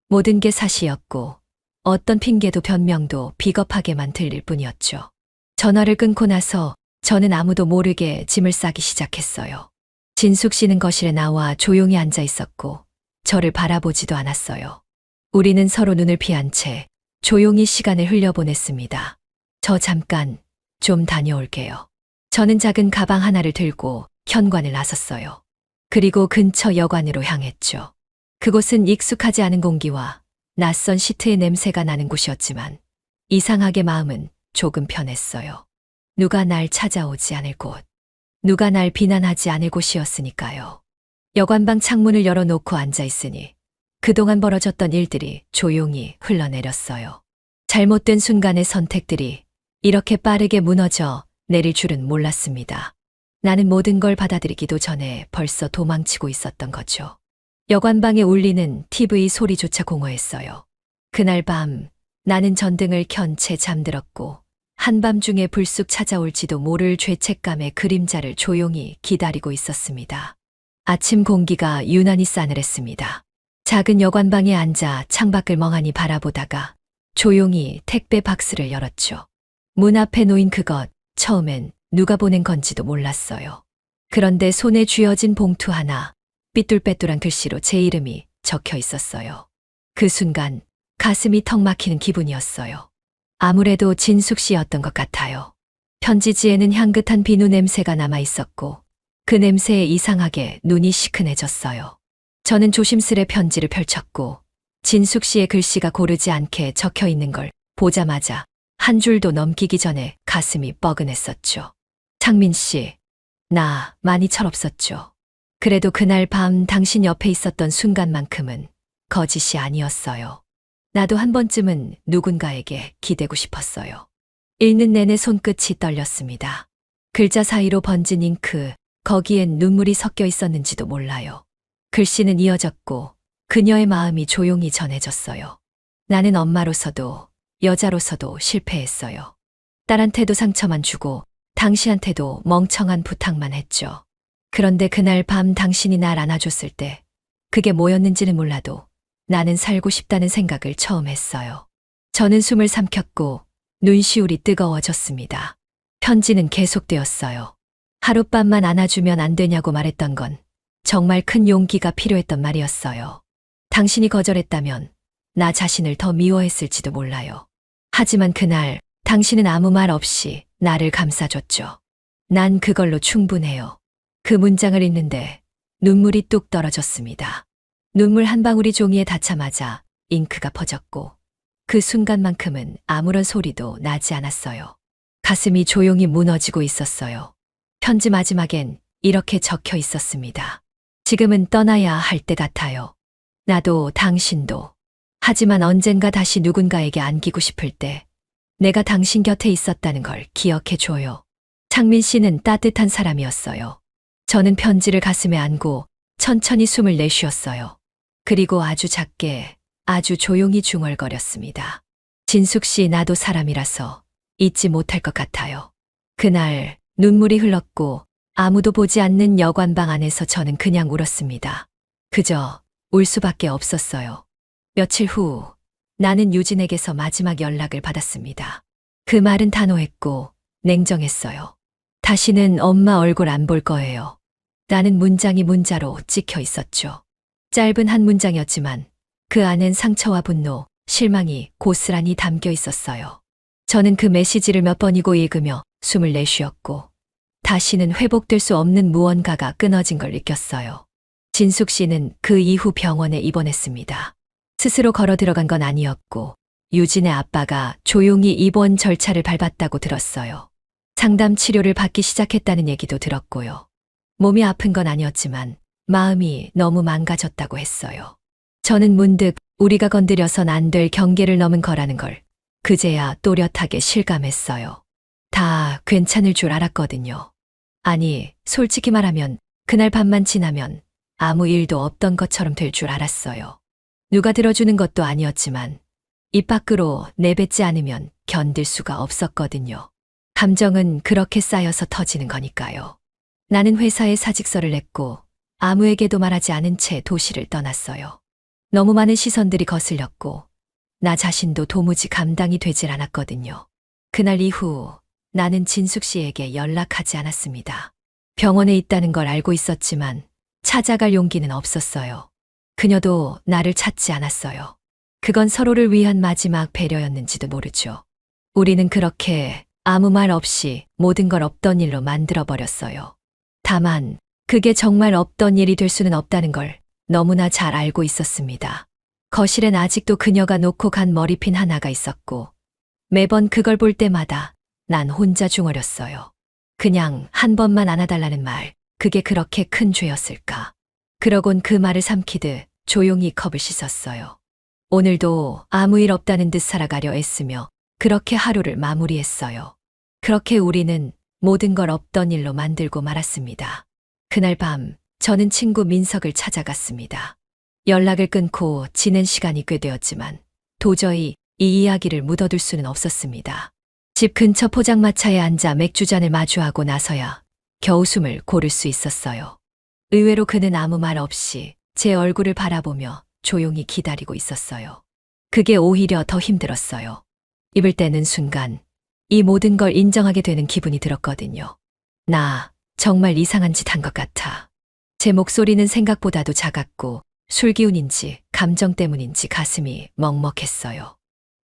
모든 게 사실이었고 어떤 핑계도 변명도 비겁하게만 들릴 뿐이었죠. 전화를 끊고 나서 저는 아무도 모르게 짐을 싸기 시작했어요. 진숙 씨는 거실에 나와 조용히 앉아 있었고 저를 바라보지도 않았어요. 우리는 서로 눈을 피한 채 조용히 시간을 흘려보냈습니다. 저 잠깐 좀 다녀올게요. 저는 작은 가방 하나를 들고 현관을 나섰어요. 그리고 근처 여관으로 향했죠. 그곳은 익숙하지 않은 공기와 낯선 시트의 냄새가 나는 곳이었지만 이상하게 마음은 조금 편했어요. 누가 날 찾아오지 않을 곳, 누가 날 비난하지 않을 곳이었으니까요. 여관방 창문을 열어놓고 앉아 있으니 그동안 벌어졌던 일들이 조용히 흘러내렸어요. 잘못된 순간의 선택들이 이렇게 빠르게 무너져 내릴 줄은 몰랐습니다. 나는 모든 걸 받아들이기도 전에 벌써 도망치고 있었던 거죠. 여관방에 울리는 TV 소리조차 공허했어요. 그날 밤 나는 전등을 켠 채 잠들었고 한밤중에 불쑥 찾아올지도 모를 죄책감의 그림자를 조용히 기다리고 있었습니다. 아침 공기가 유난히 싸늘했습니다. 작은 여관방에 앉아 창밖을 멍하니 바라보다가 조용히 택배 박스를 열었죠. 문 앞에 놓인 그것, 처음엔 누가 보낸 건지도 몰랐어요. 그런데 손에 쥐어진 봉투 하나, 삐뚤빼뚤한 글씨로 제 이름이 적혀 있었어요. 그 순간 가슴이 턱 막히는 기분이었어요. 아무래도 진숙 씨였던 것 같아요. 편지지에는 향긋한 비누 냄새가 남아 있었고 그 냄새에 이상하게 눈이 시큰해졌어요. 저는 조심스레 편지를 펼쳤고 진숙 씨의 글씨가 고르지 않게 적혀 있는 걸 보자마자 한 줄도 넘기기 전에 가슴이 뻐근했었죠. 창민 씨, 나 많이 철없었죠. 그래도 그날 밤 당신 옆에 있었던 순간만큼은 거짓이 아니었어요. 나도 한 번쯤은 누군가에게 기대고 싶었어요. 읽는 내내 손끝이 떨렸습니다. 글자 사이로 번진 잉크, 거기엔 눈물이 섞여 있었는지도 몰라요. 글씨는 이어졌고 그녀의 마음이 조용히 전해졌어요. 나는 엄마로서도 여자로서도 실패했어요. 딸한테도 상처만 주고 당신한테도 멍청한 부탁만 했죠. 그런데 그날 밤 당신이 날 안아줬을 때 그게 뭐였는지는 몰라도 나는 살고 싶다는 생각을 처음 했어요. 저는 숨을 삼켰고 눈시울이 뜨거워졌습니다. 편지는 계속되었어요. 하룻밤만 안아주면 안 되냐고 말했던 건 정말 큰 용기가 필요했던 말이었어요. 당신이 거절했다면 나 자신을 더 미워했을지도 몰라요. 하지만 그날 당신은 아무 말 없이 나를 감싸줬죠. 난 그걸로 충분해요. 그 문장을 읽는데 눈물이 뚝 떨어졌습니다. 눈물 한 방울이 종이에 닿자마자 잉크가 퍼졌고 그 순간만큼은 아무런 소리도 나지 않았어요. 가슴이 조용히 무너지고 있었어요. 편지 마지막엔 이렇게 적혀 있었습니다. 지금은 떠나야 할 때 같아요. 나도 당신도. 하지만 언젠가 다시 누군가에게 안기고 싶을 때 내가 당신 곁에 있었다는 걸 기억해 줘요. 창민 씨는 따뜻한 사람이었어요. 저는 편지를 가슴에 안고 천천히 숨을 내쉬었어요. 그리고 아주 작게, 아주 조용히 중얼거렸습니다. 진숙 씨, 나도 사람이라서 잊지 못할 것 같아요. 그날 눈물이 흘렀고 아무도 보지 않는 여관방 안에서 저는 그냥 울었습니다. 그저 울 수밖에 없었어요. 며칠 후 나는 유진에게서 마지막 연락을 받았습니다. 그 말은 단호했고 냉정했어요. 다시는 엄마 얼굴 안 볼 거예요. 라는 문장이 문자로 찍혀 있었죠. 짧은 한 문장이었지만 그 안엔 상처와 분노, 실망이 고스란히 담겨 있었어요. 저는 그 메시지를 몇 번이고 읽으며 숨을 내쉬었고 다시는 회복될 수 없는 무언가가 끊어진 걸 느꼈어요. 진숙 씨는 그 이후 병원에 입원했습니다. 스스로 걸어 들어간 건 아니었고 유진의 아빠가 조용히 입원 절차를 밟았다고 들었어요. 상담 치료를 받기 시작했다는 얘기도 들었고요. 몸이 아픈 건 아니었지만 마음이 너무 망가졌다고 했어요. 저는 문득 우리가 건드려선 안 될 경계를 넘은 거라는 걸 그제야 또렷하게 실감했어요. 다 괜찮을 줄 알았거든요. 아니, 솔직히 말하면 그날 밤만 지나면 아무 일도 없던 것처럼 될 줄 알았어요. 누가 들어주는 것도 아니었지만 입 밖으로 내뱉지 않으면 견딜 수가 없었거든요. 감정은 그렇게 쌓여서 터지는 거니까요. 나는 회사에 사직서를 냈고 아무에게도 말하지 않은 채 도시를 떠났어요. 너무 많은 시선들이 거슬렸고 나 자신도 도무지 감당이 되질 않았거든요. 그날 이후 나는 진숙 씨에게 연락하지 않았습니다. 병원에 있다는 걸 알고 있었지만 찾아갈 용기는 없었어요. 그녀도 나를 찾지 않았어요. 그건 서로를 위한 마지막 배려였는지도 모르죠. 우리는 그렇게 아무 말 없이 모든 걸 없던 일로 만들어버렸어요. 다만 그게 정말 없던 일이 될 수는 없다는 걸 너무나 잘 알고 있었습니다. 거실엔 아직도 그녀가 놓고 간 머리핀 하나가 있었고 매번 그걸 볼 때마다 난 혼자 중얼였어요. 그냥 한 번만 안아달라는 말, 그게 그렇게 큰 죄였을까. 그러곤 그 말을 삼키듯 조용히 컵을 씻었어요. 오늘도 아무 일 없다는 듯 살아가려 애쓰며 그렇게 하루를 마무리했어요. 그렇게 우리는 모든 걸 없던 일로 만들고 말았습니다. 그날 밤 저는 친구 민석을 찾아갔습니다. 연락을 끊고 지낸 시간이 꽤 되었지만 도저히 이 이야기를 묻어둘 수는 없었습니다. 집 근처 포장마차에 앉아 맥주잔을 마주하고 나서야 겨우 숨을 고를 수 있었어요. 의외로 그는 아무 말 없이 제 얼굴을 바라보며 조용히 기다리고 있었어요. 그게 오히려 더 힘들었어요. 입을 떼는 순간 이 모든 걸 인정하게 되는 기분이 들었거든요. 나 정말 이상한 짓 한 것 같아. 제 목소리는 생각보다도 작았고 술 기운인지 감정 때문인지 가슴이 먹먹했어요.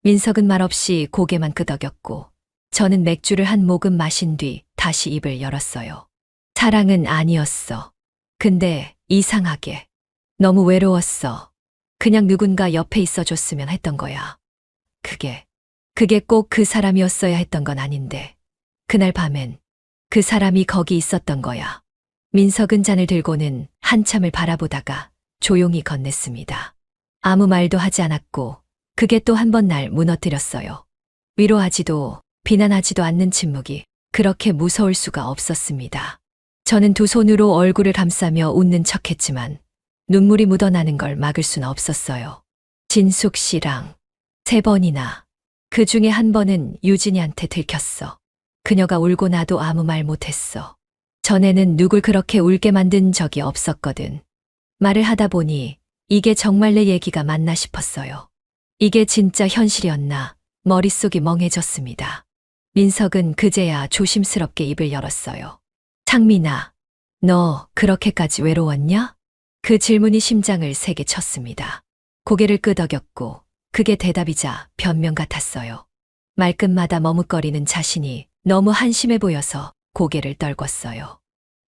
민석은 말없이 고개만 끄덕였고 저는 맥주를 한 모금 마신 뒤 다시 입을 열었어요. 사랑은 아니었어. 근데 이상하게 너무 외로웠어. 그냥 누군가 옆에 있어줬으면 했던 거야. 그게 꼭 그 사람이었어야 했던 건 아닌데 그날 밤엔 그 사람이 거기 있었던 거야. 민석은 잔을 들고는 한참을 바라보다가 조용히 건넸습니다. 아무 말도 하지 않았고 그게 또 한 번 날 무너뜨렸어요. 위로하지도 비난하지도 않는 침묵이 그렇게 무서울 수가 없었습니다. 저는 두 손으로 얼굴을 감싸며 웃는 척했지만 눈물이 묻어나는 걸 막을 수는 없었어요. 진숙 씨랑 3번이나. 그 중에 한 번은 유진이한테 들켰어. 그녀가 울고 나도 아무 말 못했어. 전에는 누굴 그렇게 울게 만든 적이 없었거든. 말을 하다 보니 이게 정말 내 얘기가 맞나 싶었어요. 이게 진짜 현실이었나 머릿속이 멍해졌습니다. 민석은 그제야 조심스럽게 입을 열었어요. 창민아, 너 그렇게까지 외로웠냐? 그 질문이 심장을 세게 쳤습니다. 고개를 끄덕였고 그게 대답이자 변명 같았어요. 말끝마다 머뭇거리는 자신이 너무 한심해 보여서 고개를 떨궜어요.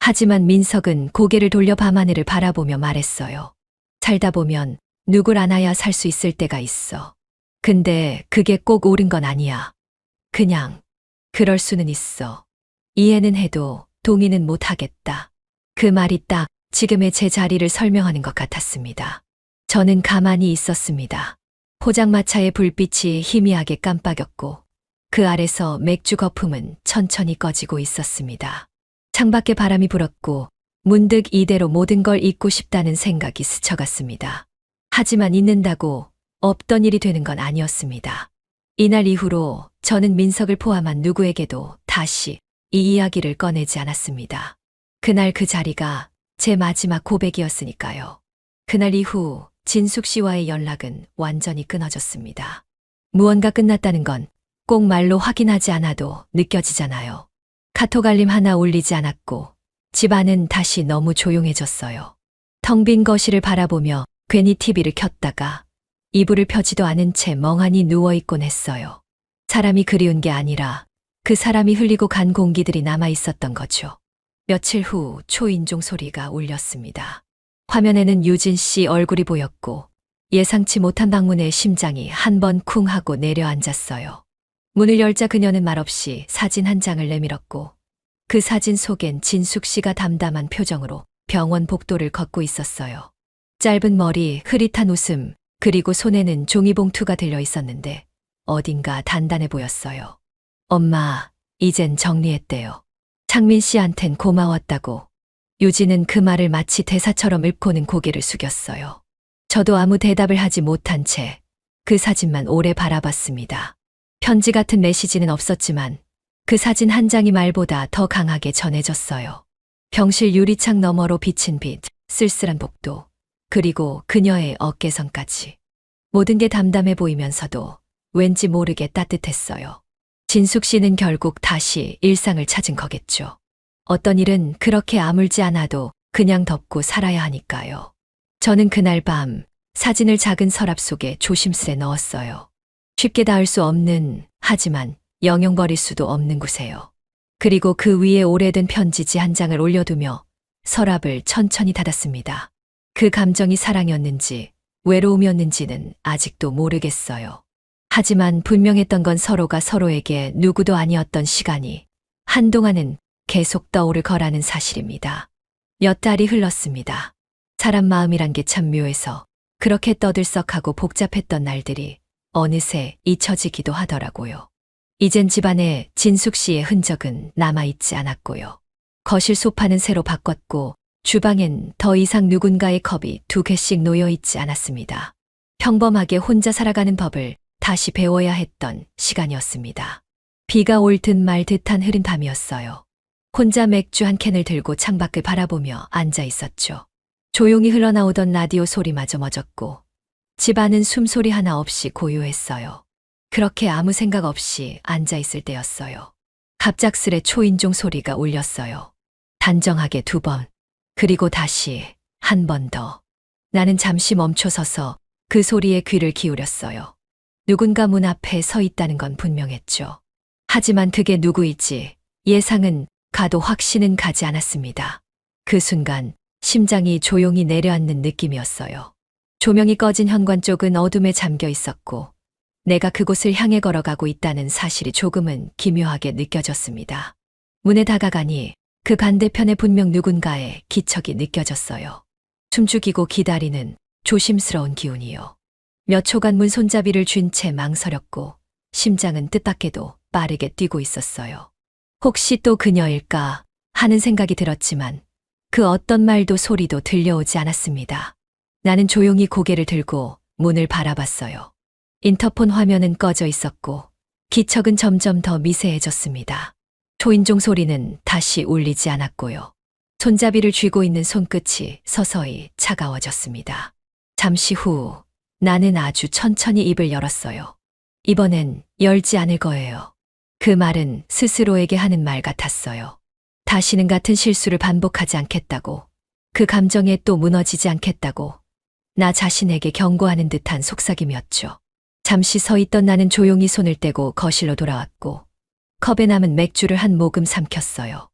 하지만 민석은 고개를 돌려 밤하늘을 바라보며 말했어요. 살다 보면 누굴 안아야 살 수 있을 때가 있어. 근데 그게 꼭 옳은 건 아니야. 그냥 그럴 수는 있어. 이해는 해도 동의는 못 하겠다. 그 말이 딱 지금의 제 자리를 설명하는 것 같았습니다. 저는 가만히 있었습니다. 포장마차의 불빛이 희미하게 깜빡였고 그 아래서 맥주 거품은 천천히 꺼지고 있었습니다. 창밖에 바람이 불었고 문득 이대로 모든 걸 잊고 싶다는 생각이 스쳐갔습니다. 하지만 잊는다고 없던 일이 되는 건 아니었습니다. 이날 이후로 저는 민석을 포함한 누구에게도 다시 이 이야기를 꺼내지 않았습니다. 그날 그 자리가 제 마지막 고백이었으니까요. 그날 이후 진숙 씨와의 연락은 완전히 끊어졌습니다. 무언가 끝났다는 건 꼭 말로 확인하지 않아도 느껴지잖아요. 카톡 알림 하나 울리지 않았고 집안은 다시 너무 조용해졌어요. 텅 빈 거실을 바라보며 괜히 TV를 켰다가 이불을 펴지도 않은 채 멍하니 누워있곤 했어요. 사람이 그리운 게 아니라 그 사람이 흘리고 간 공기들이 남아있었던 거죠. 며칠 후 초인종 소리가 울렸습니다. 화면에는 유진 씨 얼굴이 보였고 예상치 못한 방문에 심장이 한 번 쿵 하고 내려앉았어요. 문을 열자 그녀는 말없이 사진 한 장을 내밀었고 그 사진 속엔 진숙 씨가 담담한 표정으로 병원 복도를 걷고 있었어요. 짧은 머리, 흐릿한 웃음, 그리고 손에는 종이봉투가 들려 있었는데 어딘가 단단해 보였어요. 엄마, 이젠 정리했대요. 창민 씨한텐 고마웠다고. 유진은 그 말을 마치 대사처럼 읊고는 고개를 숙였어요. 저도 아무 대답을 하지 못한 채 그 사진만 오래 바라봤습니다. 편지 같은 메시지는 없었지만 그 사진 한 장이 말보다 더 강하게 전해졌어요. 병실 유리창 너머로 비친 빛, 쓸쓸한 복도, 그리고 그녀의 어깨선까지. 모든 게 담담해 보이면서도 왠지 모르게 따뜻했어요. 진숙 씨는 결국 다시 일상을 찾은 거겠죠. 어떤 일은 그렇게 아물지 않아도 그냥 덮고 살아야 하니까요. 저는 그날 밤 사진을 작은 서랍 속에 조심스레 넣었어요. 쉽게 닿을 수 없는, 하지만 영영 버릴 수도 없는 곳에요. 그리고 그 위에 오래된 편지지 한 장을 올려두며 서랍을 천천히 닫았습니다. 그 감정이 사랑이었는지 외로움이었는지는 아직도 모르겠어요. 하지만 분명했던 건 서로가 서로에게 누구도 아니었던 시간이 한동안은 계속 떠오를 거라는 사실입니다. 몇 달이 흘렀습니다. 사람 마음이란 게 참 묘해서 그렇게 떠들썩하고 복잡했던 날들이 어느새 잊혀지기도 하더라고요. 이젠 집안에 진숙 씨의 흔적은 남아있지 않았고요. 거실 소파는 새로 바꿨고 주방엔 더 이상 누군가의 컵이 2개씩 놓여있지 않았습니다. 평범하게 혼자 살아가는 법을 다시 배워야 했던 시간이었습니다. 비가 올 듯 말 듯한 흐린 밤이었어요. 혼자 맥주 한 캔을 들고 창밖을 바라보며 앉아 있었죠. 조용히 흘러나오던 라디오 소리마저 멎었고 집안은 숨소리 하나 없이 고요했어요. 그렇게 아무 생각 없이 앉아 있을 때였어요. 갑작스레 초인종 소리가 울렸어요. 단정하게 2번, 그리고 다시 한 번 더. 나는 잠시 멈춰서서 그 소리에 귀를 기울였어요. 누군가 문 앞에 서 있다는 건 분명했죠. 하지만 그게 누구일지 예상은 가도 확신은 가지 않았습니다. 그 순간 심장이 조용히 내려앉는 느낌이었어요. 조명이 꺼진 현관 쪽은 어둠에 잠겨 있었고 내가 그곳을 향해 걸어가고 있다는 사실이 조금은 기묘하게 느껴졌습니다. 문에 다가가니 그 반대편에 분명 누군가의 기척이 느껴졌어요. 숨죽이고 기다리는 조심스러운 기운이요. 몇 초간 문 손잡이를 쥔 채 망설였고 심장은 뜻밖에도 빠르게 뛰고 있었어요. 혹시 또 그녀일까 하는 생각이 들었지만 그 어떤 말도 소리도 들려오지 않았습니다. 나는 조용히 고개를 들고 문을 바라봤어요. 인터폰 화면은 꺼져 있었고 기척은 점점 더 미세해졌습니다. 초인종 소리는 다시 울리지 않았고요. 손잡이를 쥐고 있는 손끝이 서서히 차가워졌습니다. 잠시 후 나는 아주 천천히 입을 열었어요. 이번엔 열지 않을 거예요. 그 말은 스스로에게 하는 말 같았어요. 다시는 같은 실수를 반복하지 않겠다고, 그 감정에 또 무너지지 않겠다고, 나 자신에게 경고하는 듯한 속삭임이었죠. 잠시 서 있던 나는 조용히 손을 떼고 거실로 돌아왔고 컵에 남은 맥주를 한 모금 삼켰어요.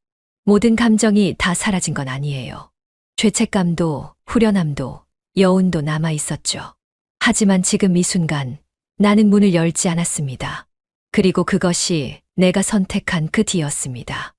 모든 감정이 다 사라진 건 아니에요. 죄책감도 후련함도 여운도 남아 있었죠. 하지만 지금 이 순간 나는 문을 열지 않았습니다. 그리고 그것이 내가 선택한 그 뒤였습니다.